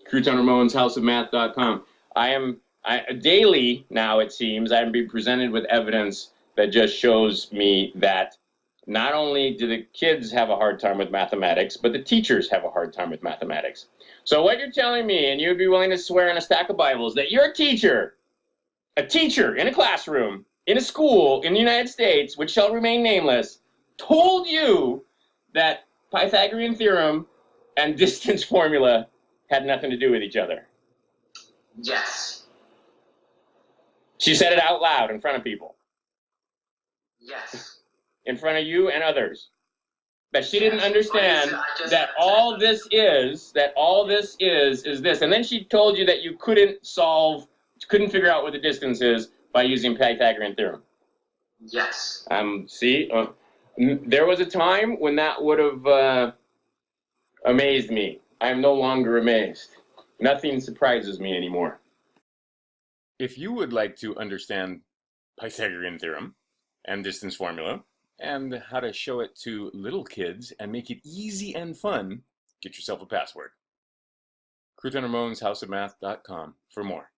Crewton Ramone's houseofmath.com. Daily now, it seems, I'm being presented with evidence that just shows me that not only do the kids have a hard time with mathematics, but the teachers have a hard time with mathematics. So what you're telling me, and you'd be willing to swear on a stack of Bibles, that your teacher, a teacher in a classroom, in a school in the United States, which shall remain nameless, told you that Pythagorean theorem and distance formula had nothing to do with each other. Yes. She said it out loud in front of people. Yes. In front of you and others. That she didn't understand that all this is this. And then she told you that you couldn't figure out what the distance is by using Pythagorean theorem. Yes. See, there was a time when that would have amazed me. I am no longer amazed. Nothing surprises me anymore. If you would like to understand Pythagorean theorem and distance formula, and how to show it to little kids and make it easy and fun, get yourself a password. Crewton Ramone's houseofmath.com for more.